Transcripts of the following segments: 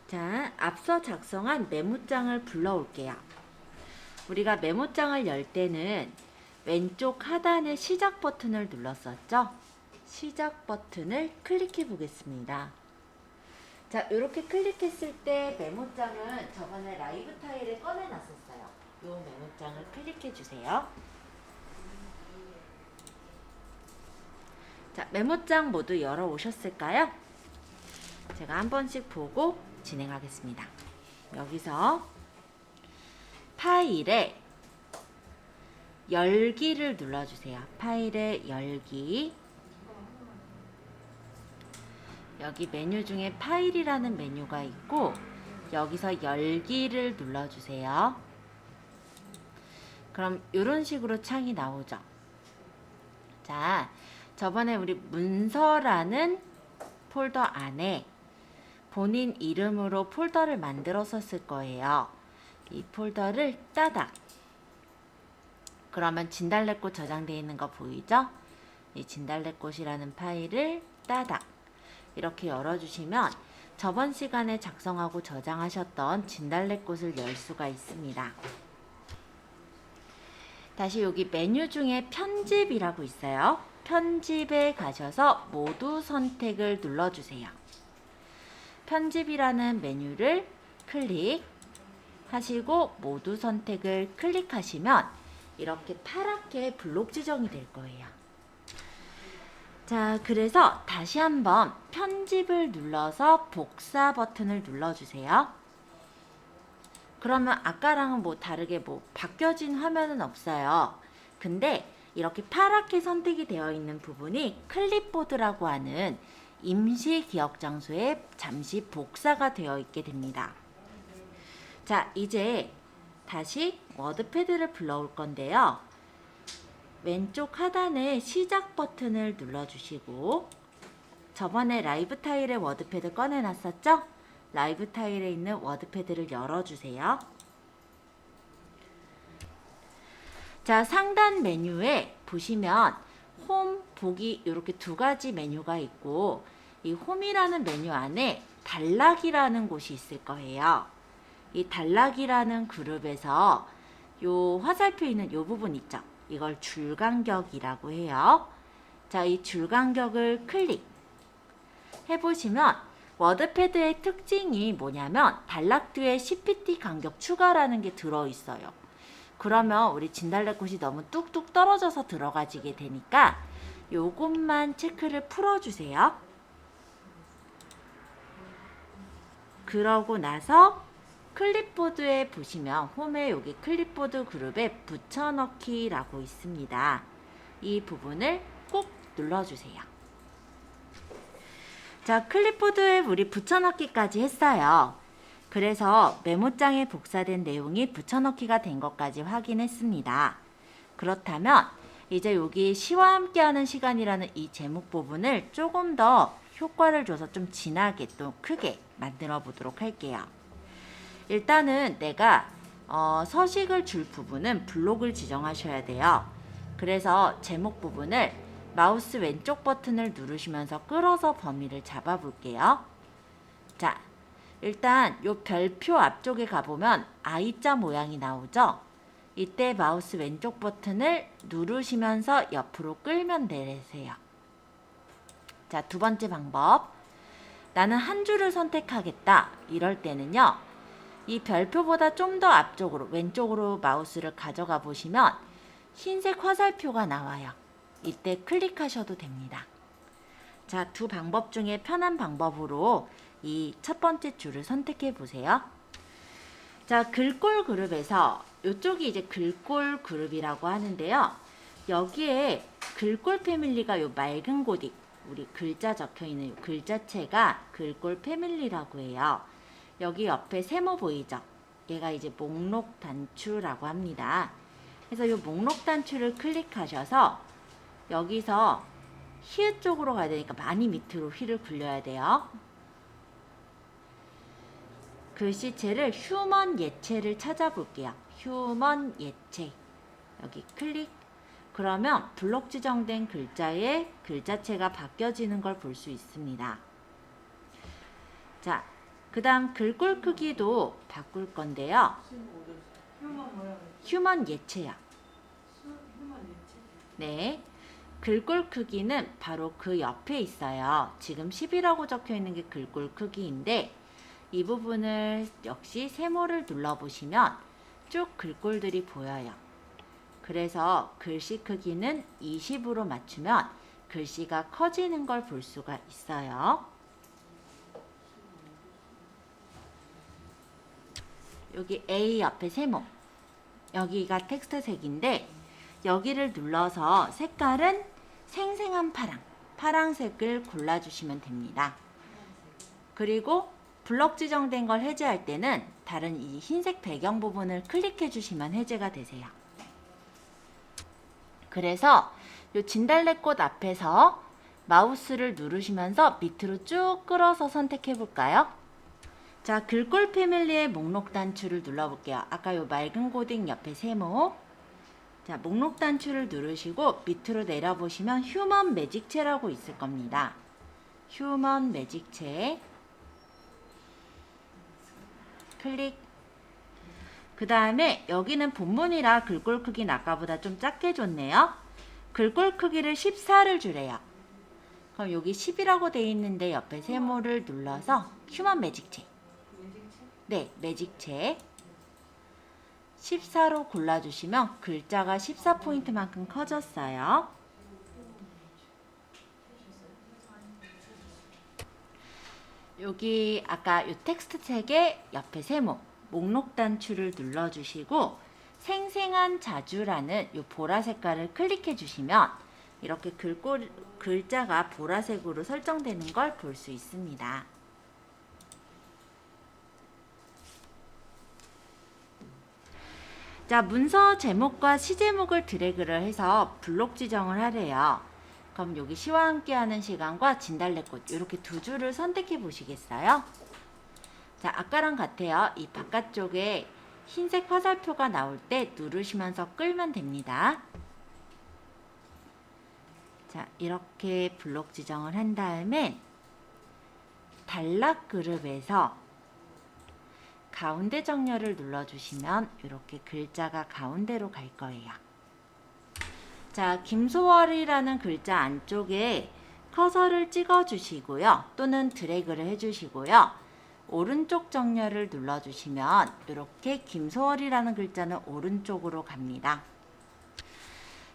자, 앞서 작성한 메모장을 불러올게요. 우리가 메모장을 열 때는 왼쪽 하단의 시작 버튼을 눌렀었죠? 시작 버튼을 클릭해 보겠습니다. 자, 이렇게 클릭했을 때 메모장은 저번에 라이브 타일에 꺼내놨었어요. 이 메모장을 클릭해 주세요. 자, 메모장 모두 열어 오셨을까요? 제가 한 번씩 보고 진행하겠습니다. 여기서 파일에 열기를 눌러주세요. 파일에 열기. 여기 메뉴 중에 파일이라는 메뉴가 있고 여기서 열기를 눌러주세요. 그럼 이런 식으로 창이 나오죠. 자, 저번에 우리 문서라는 폴더 안에 본인 이름으로 폴더를 만들었었을 거예요. 이 폴더를 따닥. 그러면 진달래꽃 저장되어 있는 거 보이죠? 이 진달래꽃이라는 파일을 따닥 이렇게 열어주시면 저번 시간에 작성하고 저장하셨던 진달래꽃을 열 수가 있습니다. 다시 여기 메뉴 중에 편집이라고 있어요. 편집에 가셔서 모두 선택을 눌러주세요. 편집이라는 메뉴를 클릭하시고 모두 선택을 클릭하시면 이렇게 파랗게 블록 지정이 될 거예요. 자, 그래서 다시 한번 편집을 눌러서 복사 버튼을 눌러주세요. 그러면 아까랑은 다르게 바뀌어진 화면은 없어요. 근데 이렇게 파랗게 선택이 되어 있는 부분이 클립보드라고 하는 임시 기억 장소에 잠시 복사가 되어 있게 됩니다. 자, 이제 다시 워드패드를 불러올 건데요. 왼쪽 하단에 시작 버튼을 눌러주시고 저번에 라이브 타일의 워드패드 꺼내놨었죠? 라이브 타일에 있는 워드패드를 열어주세요. 자, 상단 메뉴에 보시면 홈, 보기 이렇게 두 가지 메뉴가 있고 이 홈이라는 메뉴 안에 단락이라는 곳이 있을 거예요. 이 단락이라는 그룹에서 요 화살표 있는 요 부분 있죠? 이걸 줄간격이라고 해요. 자, 이 줄간격을 클릭 해보시면 워드패드의 특징이 뭐냐면 단락 뒤에 CPT 간격 추가라는 게 들어있어요. 그러면 우리 진달래꽃이 너무 뚝뚝 떨어져서 들어가지게 되니까 요것만 체크를 풀어주세요. 그러고 나서 클립보드에 보시면 홈에 여기 클립보드 그룹에 붙여넣기라고 있습니다. 이 부분을 꼭 눌러주세요. 자, 클립보드에 우리 붙여넣기까지 했어요. 그래서 메모장에 복사된 내용이 붙여넣기가 된 것까지 확인했습니다. 그렇다면 이제 여기 시와 함께하는 시간이라는 이 제목 부분을 조금 더 효과를 줘서 좀 진하게 또 크게 만들어 보도록 할게요. 일단은 내가 서식을 줄 부분은 블록을 지정하셔야 돼요. 그래서 제목 부분을 마우스 왼쪽 버튼을 누르시면서 끌어서 범위를 잡아 볼게요. 자, 일단 요 별표 앞쪽에 가보면 I자 모양이 나오죠? 이때 마우스 왼쪽 버튼을 누르시면서 옆으로 끌면 되세요. 자, 두 번째 방법. 나는 한 줄을 선택하겠다. 이럴 때는요. 이 별표보다 좀 더 앞쪽으로 왼쪽으로 마우스를 가져가 보시면 흰색 화살표가 나와요. 이때 클릭하셔도 됩니다. 자, 두 방법 중에 편한 방법으로 이 첫 번째 줄을 선택해 보세요. 자, 글꼴 그룹에서 이쪽이 이제 글꼴 그룹이라고 하는데요. 여기에 글꼴 패밀리가 요 맑은 곳이 우리 글자 적혀 있는 요 글자체가 글꼴 패밀리라고 해요. 여기 옆에 세모 보이죠? 얘가 이제 목록 단추라고 합니다. 그래서 이 목록 단추를 클릭하셔서 여기서 히읗 쪽으로 가야 되니까 많이 밑으로 휠을 굴려야 돼요. 글씨체를 휴먼 예체를 찾아볼게요. 휴먼 예체. 여기 클릭. 그러면 블록 지정된 글자의 글자체가 바뀌어지는 걸 볼 수 있습니다. 자, 그 다음 글꼴 크기도 바꿀 건데요. 휴먼 예체요. 네. 글꼴 크기는 바로 그 옆에 있어요. 지금 10이라고 적혀 있는 게 글꼴 크기인데 이 부분을 역시 세모를 눌러보시면 쭉 글꼴들이 보여요. 그래서 글씨 크기는 20으로 맞추면 글씨가 커지는 걸 볼 수가 있어요. 여기 A 옆에 세모, 여기가 텍스트 색인데 여기를 눌러서 색깔은 생생한 파랑색을 골라주시면 됩니다. 그리고 블럭 지정된 걸 해제할 때는 다른 이 흰색 배경 부분을 클릭해 주시면 해제가 되세요. 그래서 이 진달래꽃 앞에서 마우스를 누르시면서 밑으로 쭉 끌어서 선택해 볼까요? 자, 글꼴 패밀리의 목록 단추를 눌러볼게요. 아까 요 맑은 고딩 옆에 세모. 자, 목록 단추를 누르시고 밑으로 내려보시면 휴먼 매직체라고 있을 겁니다. 휴먼 매직체. 클릭. 그 다음에 여기는 본문이라 글꼴 크기는 아까보다 좀 작게 줬네요. 글꼴 크기를 14를 주래요. 그럼 여기 10이라고 돼 있는데 옆에 세모를 눌러서 휴먼 매직체. 네, 매직체. 14로 골라주시면 글자가 14포인트만큼 커졌어요. 여기 아까 이 텍스트 책의 옆에 세모, 목록 단추를 눌러주시고 생생한 자주라는 이 보라 색깔을 클릭해 주시면 이렇게 글자가 보라색으로 설정되는 걸 볼 수 있습니다. 자, 문서 제목과 시제목을 드래그를 해서 블록 지정을 하래요. 그럼 여기 시와 함께하는 시간과 진달래꽃 이렇게 두 줄을 선택해 보시겠어요? 자, 아까랑 같아요. 이 바깥쪽에 흰색 화살표가 나올 때 누르시면서 끌면 됩니다. 자, 이렇게 블록 지정을 한 다음에 단락 그룹에서 가운데 정렬을 눌러주시면 이렇게 글자가 가운데로 갈 거예요. 자, 김소월이라는 글자 안쪽에 커서를 찍어주시고요. 또는 드래그를 해주시고요. 오른쪽 정렬을 눌러주시면 이렇게 김소월이라는 글자는 오른쪽으로 갑니다.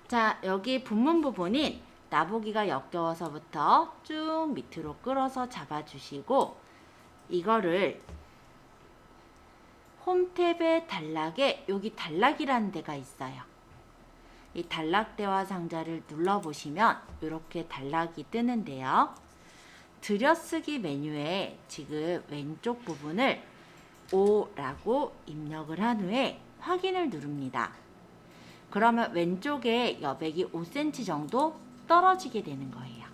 자, 여기 본문 부분인 나보기가 역겨워서부터 쭉 밑으로 끌어서 잡아주시고 이거를 홈 탭의 단락에 여기 단락이라는 데가 있어요. 이 단락 대화 상자를 눌러보시면 이렇게 단락이 뜨는데요. 들여쓰기 메뉴에 지금 왼쪽 부분을 O라고 입력을 한 후에 확인을 누릅니다. 그러면 왼쪽에 여백이 5cm 정도 떨어지게 되는 거예요.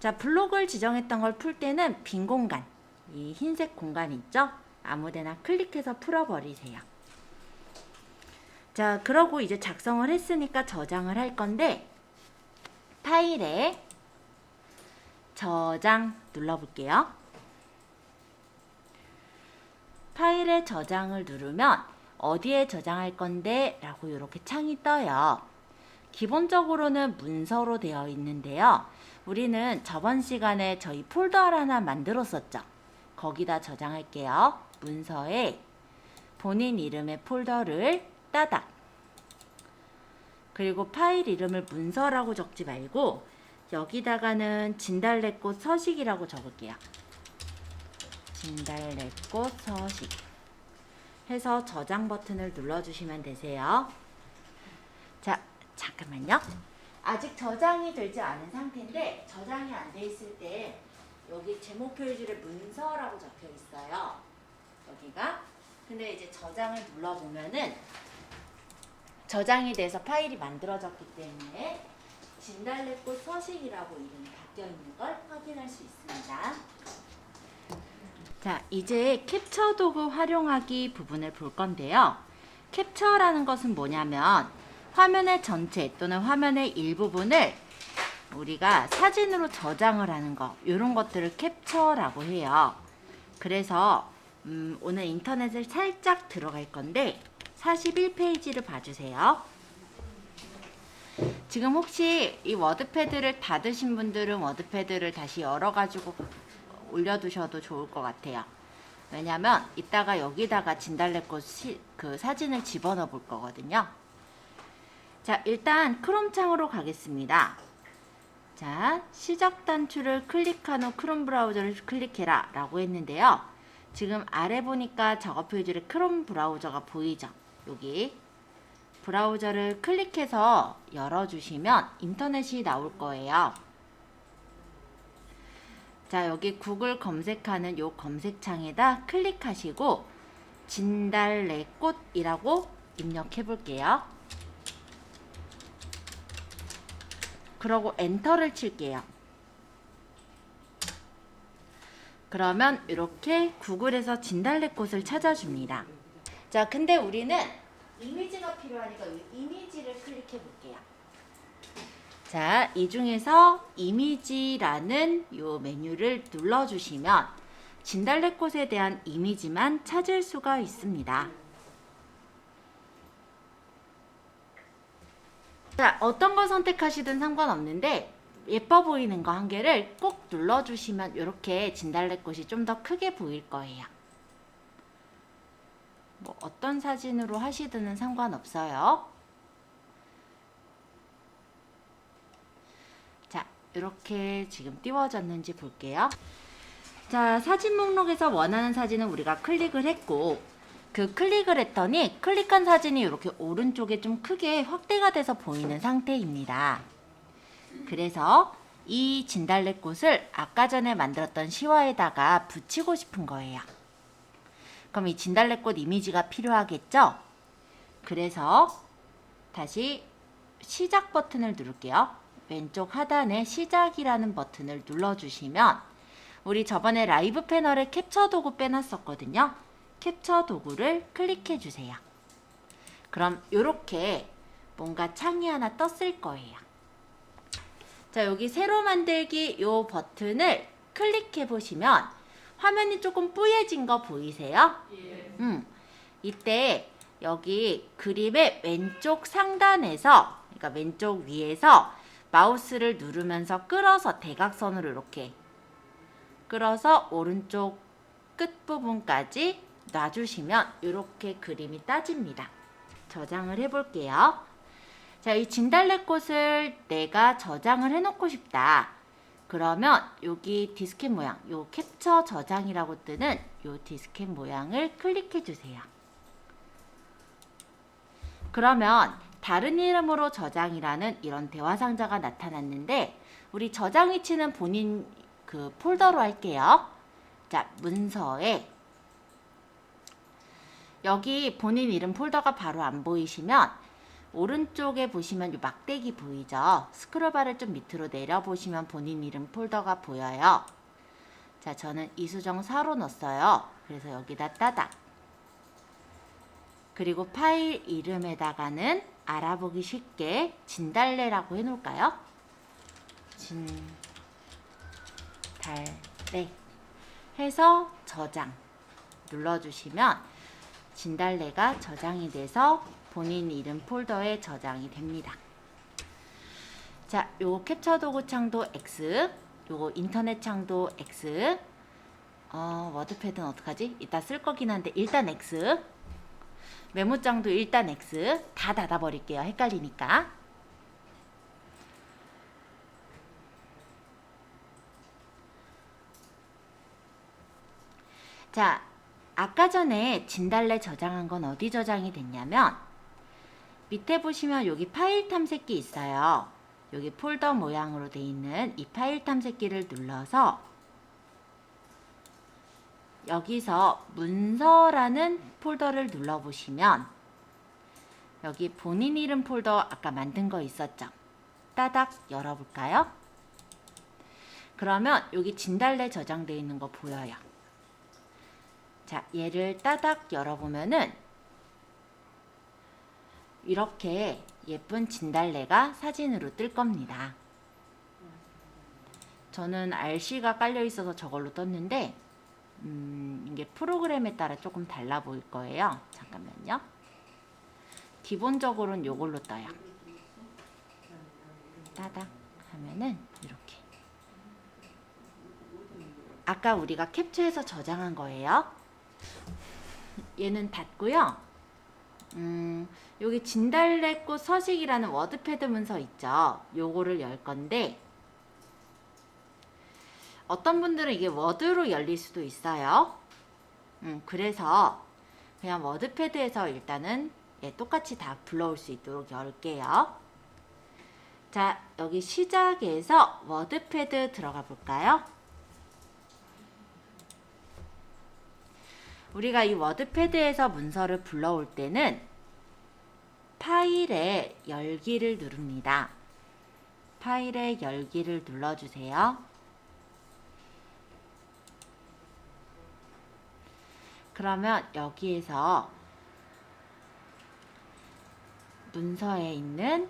자, 블록을 지정했던 걸 풀 때는 빈 공간, 이 흰색 공간 있죠? 아무데나 클릭해서 풀어버리세요. 자, 그러고 이제 작성을 했으니까 저장을 할 건데 파일에 저장 눌러볼게요. 파일에 저장을 누르면 어디에 저장할 건데 라고 이렇게 창이 떠요. 기본적으로는 문서로 되어 있는데요. 우리는 저번 시간에 저희 폴더 하나 만들었었죠. 거기다 저장할게요. 문서에 본인 이름의 폴더를 따닥. 그리고 파일 이름을 문서라고 적지 말고 여기다가는 진달래꽃 서식이라고 적을게요. 진달래꽃 서식 해서 저장 버튼을 눌러주시면 되세요. 자, 잠깐만요. 아직 저장이 되지 않은 상태인데 저장이 안 돼 있을 때 여기 제목 표시줄에 문서라고 적혀 있어요. 여기가. 근데 이제 저장을 눌러보면은 저장이 돼서 파일이 만들어졌기 때문에 진달래꽃 서식이라고 이름이 바뀌어 있는 걸 확인할 수 있습니다. 자, 이제 캡처 도구 활용하기 부분을 볼 건데요. 캡처라는 것은 뭐냐면 화면의 전체 또는 화면의 일부분을 우리가 사진으로 저장을 하는 거, 이런 것들을 캡처라고 해요. 그래서 오늘 인터넷을 살짝 들어갈 건데 41페이지를 봐주세요. 지금 혹시 이 워드패드를 닫으신 분들은 워드패드를 다시 열어가지고 올려두셔도 좋을 것 같아요. 왜냐면 이따가 여기다가 진달래꽃 그 사진을 집어넣어 볼 거거든요. 자, 일단 크롬 창으로 가겠습니다. 자, 시작 단추를 클릭한 후 크롬 브라우저를 클릭해라 라고 했는데요. 지금 아래 보니까 작업 페이지에 크롬 브라우저가 보이죠? 여기 브라우저를 클릭해서 열어주시면 인터넷이 나올 거예요. 자, 여기 구글 검색하는 요 검색창에다 클릭하시고 진달래꽃이라고 입력해 볼게요. 그러고 엔터를 칠게요. 그러면 이렇게 구글에서 진달래꽃을 찾아줍니다. 자, 근데 우리는 이미지가 필요하니까 이 이미지를 클릭해 볼게요. 자, 이 중에서 이미지라는 요 메뉴를 눌러주시면 진달래꽃에 대한 이미지만 찾을 수가 있습니다. 자, 어떤 거 선택하시든 상관없는데 예뻐 보이는 거 한 개를 꼭 눌러주시면 이렇게 진달래꽃이 좀 더 크게 보일 거예요. 뭐 어떤 사진으로 하시든 상관없어요. 자, 이렇게 지금 띄워졌는지 볼게요. 자, 사진 목록에서 원하는 사진은 우리가 클릭을 했고 그 클릭을 했더니 클릭한 사진이 이렇게 오른쪽에 좀 크게 확대가 돼서 보이는 상태입니다. 그래서 이 진달래꽃을 아까 전에 만들었던 시화에다가 붙이고 싶은 거예요. 그럼 이 진달래꽃 이미지가 필요하겠죠? 그래서 다시 시작 버튼을 누를게요. 왼쪽 하단에 시작이라는 버튼을 눌러주시면 우리 저번에 라이브 패널에 캡처 도구 빼놨었거든요. 캡처 도구를 클릭해 주세요. 그럼 이렇게 뭔가 창이 하나 떴을 거예요. 자, 여기 새로 만들기 요 버튼을 클릭해 보시면 화면이 조금 뿌얘진 거 보이세요? 예. 이때 여기 그림의 왼쪽 상단에서, 그러니까 왼쪽 위에서 마우스를 누르면서 끌어서 대각선으로 이렇게 끌어서 오른쪽 끝부분까지 놔주시면 이렇게 그림이 따집니다. 저장을 해볼게요. 자, 이 진달래꽃을 내가 저장을 해놓고 싶다. 그러면 여기 디스켓 모양, 요 캡처 저장이라고 뜨는 요 디스켓 모양을 클릭해 주세요. 그러면 다른 이름으로 저장이라는 이런 대화 상자가 나타났는데 우리 저장 위치는 본인 그 폴더로 할게요. 자, 문서에 여기 본인 이름 폴더가 바로 안 보이시면 오른쪽에 보시면 이 막대기 보이죠? 스크롤바를 좀 밑으로 내려보시면 본인 이름 폴더가 보여요. 자, 저는 이수정 4로 넣었어요. 그래서 여기다 따닥. 그리고 파일 이름에다가는 알아보기 쉽게 진달래라고 해놓을까요? 진달래 해서 저장 눌러주시면 진달래가 저장이 돼서 본인 이름 폴더에 저장이 됩니다. 자, 요 캡처 도구 창도 X, 요거 인터넷 창도 X, 워드패드는 어떡하지? 이따 쓸 거긴 한데 일단 X, 메모장도 일단 X, 다 닫아버릴게요. 헷갈리니까. 자, 아까 전에 진달래 저장한 건 어디 저장이 됐냐면 밑에 보시면 여기 파일 탐색기 있어요. 여기 폴더 모양으로 돼 있는 이 파일 탐색기를 눌러서 여기서 문서라는 폴더를 눌러보시면 여기 본인 이름 폴더 아까 만든 거 있었죠? 따닥 열어볼까요? 그러면 여기 진달래 저장되어 있는 거 보여요. 자, 얘를 따닥 열어보면은 이렇게 예쁜 진달래가 사진으로 뜰 겁니다. 저는 RC가 깔려 있어서 저걸로 떴는데 이게 프로그램에 따라 조금 달라 보일 거예요. 잠깐만요. 기본적으로는 요걸로 떠요. 따닥 하면은 이렇게. 아까 우리가 캡처해서 저장한 거예요. 얘는 닫고요. 여기 진달래꽃 서식이라는 워드패드 문서 있죠. 요거를 열 건데 어떤 분들은 이게 워드로 열릴 수도 있어요. 그래서 그냥 워드패드에서 일단은 똑같이 다 불러올 수 있도록 열게요. 자, 여기 시작에서 워드패드 들어가 볼까요? 우리가 이 워드패드에서 문서를 불러올 때는 파일의 열기를 누릅니다. 파일의 열기를 눌러주세요. 그러면 여기에서 문서에 있는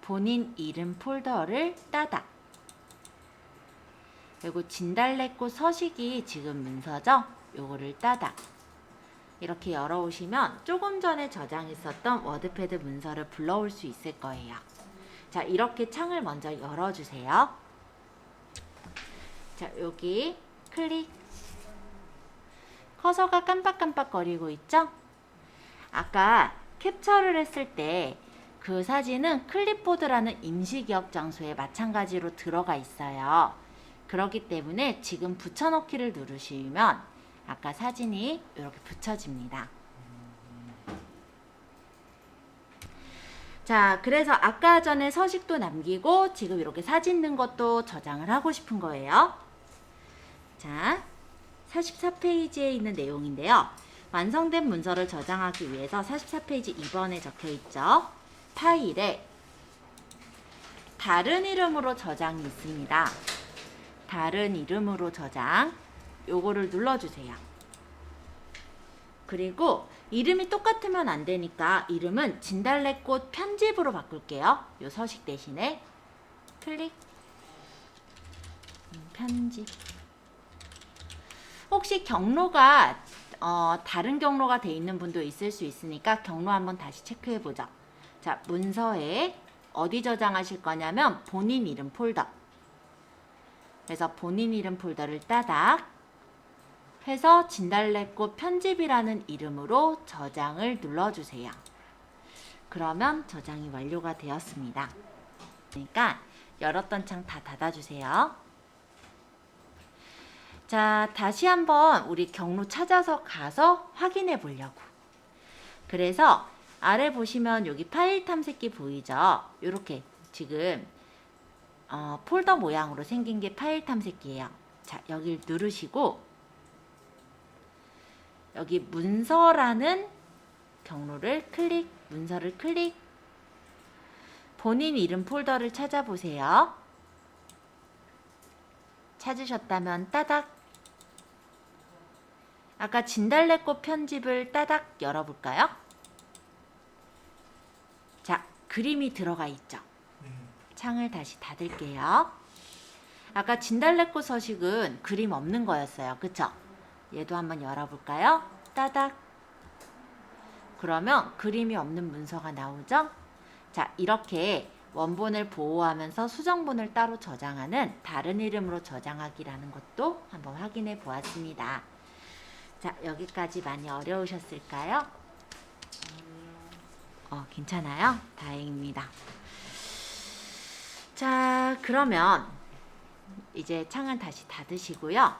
본인 이름 폴더를 따닥. 그리고 진달래꽃 서식이 지금 문서죠? 요거를 따닥. 이렇게 열어오시면 조금 전에 저장했었던 워드패드 문서를 불러올 수 있을 거예요. 자, 이렇게 창을 먼저 열어주세요. 자, 여기 클릭. 커서가 깜빡깜빡거리고 있죠? 아까 캡처를 했을 때 그 사진은 클립보드라는 임시기억 장소에 마찬가지로 들어가 있어요. 그렇기 때문에 지금 붙여넣기를 누르시면 아까 사진이 이렇게 붙여집니다. 자, 그래서 아까 전에 서식도 남기고 지금 이렇게 사진 넣은 것도 저장을 하고 싶은 거예요. 자, 44페이지에 있는 내용인데요. 완성된 문서를 저장하기 위해서 44페이지 2번에 적혀 있죠. 파일에 다른 이름으로 저장이 있습니다. 다른 이름으로 저장. 요거를 눌러주세요. 그리고 이름이 똑같으면 안 되니까 이름은 진달래꽃 편집으로 바꿀게요. 요 서식 대신에 클릭. 편집. 혹시 경로가 다른 경로가 돼 있는 분도 있을 수 있으니까 경로 한번 다시 체크해 보죠. 자, 문서에 어디 저장하실 거냐면 본인 이름 폴더. 그래서 본인 이름 폴더를 따닥 해서 진달래꽃 편집이라는 이름으로 저장을 눌러주세요. 그러면 저장이 완료가 되었습니다. 그러니까 열었던 창 다 닫아주세요. 자, 다시 한번 우리 경로 찾아서 가서 확인해 보려고. 그래서 아래 보시면 여기 파일 탐색기 보이죠? 이렇게 지금 폴더 모양으로 생긴 게 파일 탐색기예요. 자, 여기를 누르시고 여기 문서라는 경로를 클릭, 문서를 클릭. 본인 이름 폴더를 찾아보세요. 찾으셨다면 따닥. 아까 진달래꽃 편집을 따닥 열어볼까요? 자, 그림이 들어가 있죠. 창을 다시 닫을게요. 아까 진달래꽃 서식은 그림 없는 거였어요. 그쵸? 얘도 한번 열어볼까요? 따닥. 그러면 그림이 없는 문서가 나오죠? 자, 이렇게 원본을 보호하면서 수정본을 따로 저장하는 다른 이름으로 저장하기라는 것도 한번 확인해 보았습니다. 자, 여기까지 많이 어려우셨을까요? 괜찮아요? 다행입니다. 자, 그러면 이제 창은 다시 닫으시고요.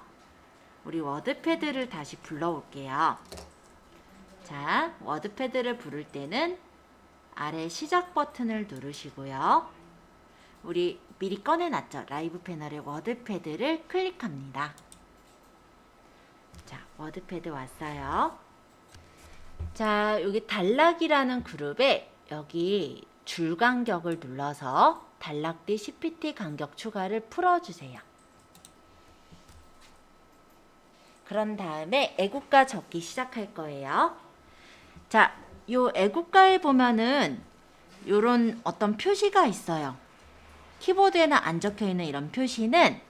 우리 워드패드를 다시 불러올게요. 자, 워드패드를 부를 때는 아래 시작 버튼을 누르시고요. 우리 미리 꺼내놨죠? 라이브 패널의 워드패드를 클릭합니다. 자, 워드패드 왔어요. 자, 여기 단락이라는 그룹에 여기 줄 간격을 눌러서 단락뒤 CPT 간격 추가를 풀어주세요. 그런 다음에 애국가 적기 시작할 거예요. 자, 요 애국가에 보면은 요런 어떤 표시가 있어요. 키보드에는 안 적혀 있는 이런 표시는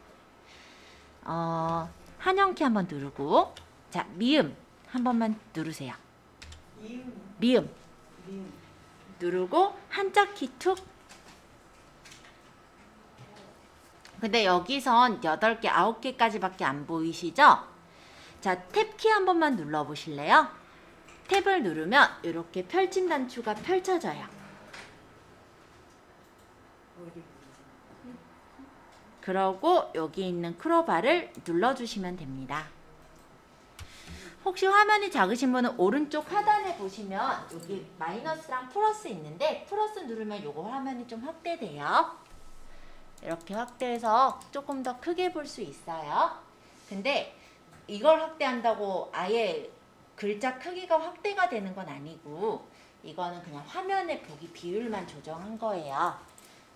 한영키 한번 누르고, 자, 미음 한 번만 누르세요. 미음 누르고 한자키 툭. 근데 여기선 8개, 9개까지밖에 안 보이시죠? 자, 탭키 한 번만 눌러 보실래요? 탭을 누르면 이렇게 펼친 단추가 펼쳐져요. 그러고 여기 있는 크로바를 눌러주시면 됩니다. 혹시 화면이 작으신 분은 오른쪽 하단에 보시면 여기 마이너스랑 플러스 있는데, 플러스 누르면 요거 화면이 좀 확대돼요. 이렇게 확대해서 조금 더 크게 볼 수 있어요. 근데 이걸 확대한다고 아예 글자 크기가 확대가 되는 건 아니고, 이거는 그냥 화면의 보기 비율만 조정한 거예요.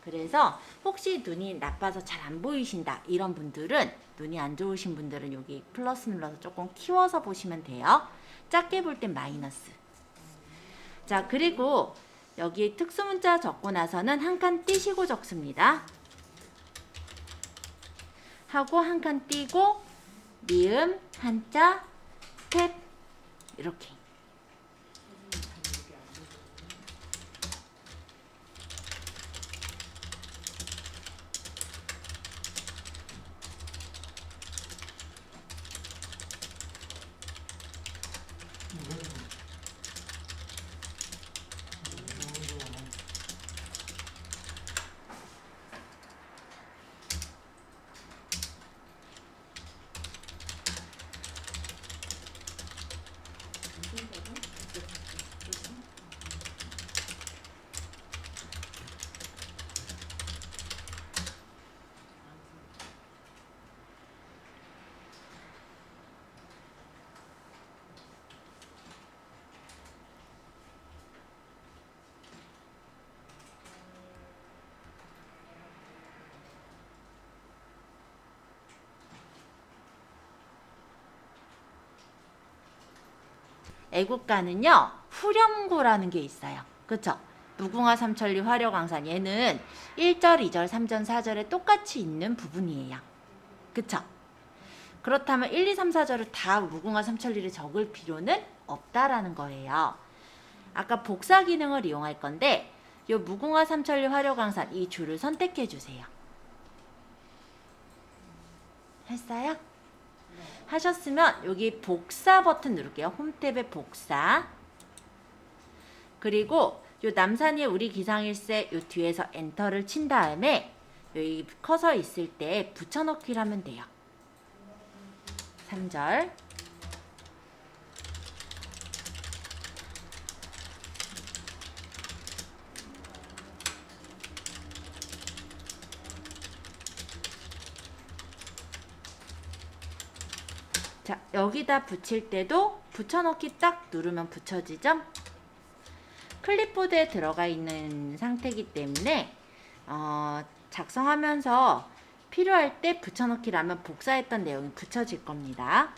그래서 혹시 눈이 나빠서 잘 안 보이신다 이런 분들은, 눈이 안 좋으신 분들은 여기 플러스 눌러서 조금 키워서 보시면 돼요. 작게 볼 땐 마이너스. 자, 그리고 여기 특수문자 적고 나서는 한 칸 띄시고 적습니다. 하고 한 칸 띄고 미음, 한자, 탭 이렇게. 애국가는요, 후렴구라는 게 있어요. 그쵸? 무궁화 삼천리 화려광산, 얘는 1절, 2절, 3절, 4절에 똑같이 있는 부분이에요. 그쵸? 그렇다면 1, 2, 3, 4절을 다 무궁화 삼천리를 적을 필요는 없다라는 거예요. 아까 복사 기능을 이용할 건데, 이 무궁화 삼천리 화려광산 이 줄을 선택해 주세요. 했어요? 하셨으면 여기 복사 버튼 누를게요. 홈탭에 복사. 그리고 요 남산이 우리 기상일세 요 뒤에서 엔터를 친 다음에 여기 커서 있을 때 붙여넣기를 하면 돼요. 3절. 자, 여기다 붙일 때도 붙여넣기 딱 누르면 붙여지죠? 클립보드에 들어가 있는 상태이기 때문에 작성하면서 필요할 때 붙여넣기를 하면 복사했던 내용이 붙여질 겁니다.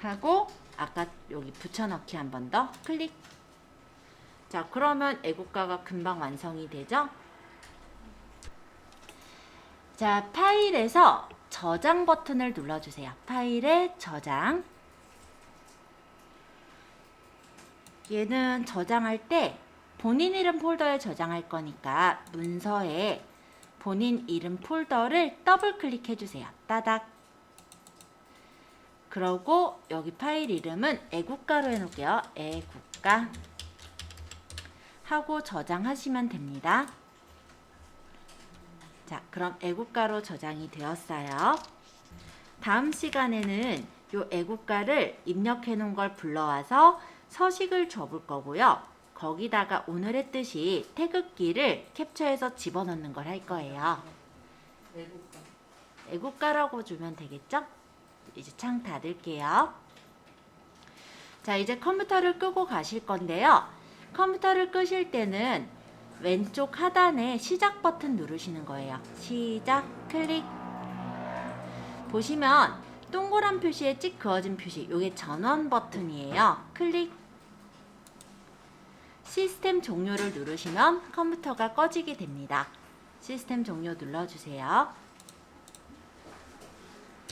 하고 아까 여기 붙여넣기 한 번 더 클릭. 자, 그러면 애국가가 금방 완성이 되죠? 자, 파일에서 저장 버튼을 눌러주세요. 파일에 저장. 얘는 저장할 때 본인 이름 폴더에 저장할 거니까 문서에 본인 이름 폴더를 더블 클릭해 주세요. 따닥. 그러고 여기 파일 이름은 애국가로 해놓을게요. 애국가 하고 저장하시면 됩니다. 자, 그럼 애국가로 저장이 되었어요. 다음 시간에는 이 애국가를 입력해 놓은 걸 불러와서 서식을 줘볼 거고요. 거기다가 오늘 했듯이 태극기를 캡처해서 집어넣는 걸 할 거예요. 애국가라고 주면 되겠죠? 이제 창 닫을게요. 자, 이제 컴퓨터를 끄고 가실 건데요. 컴퓨터를 끄실 때는 왼쪽 하단에 시작 버튼 누르시는 거예요. 시작, 클릭. 보시면 동그란 표시에 찍 그어진 표시, 이게 전원 버튼이에요. 클릭. 시스템 종료를 누르시면 컴퓨터가 꺼지게 됩니다. 시스템 종료 눌러주세요.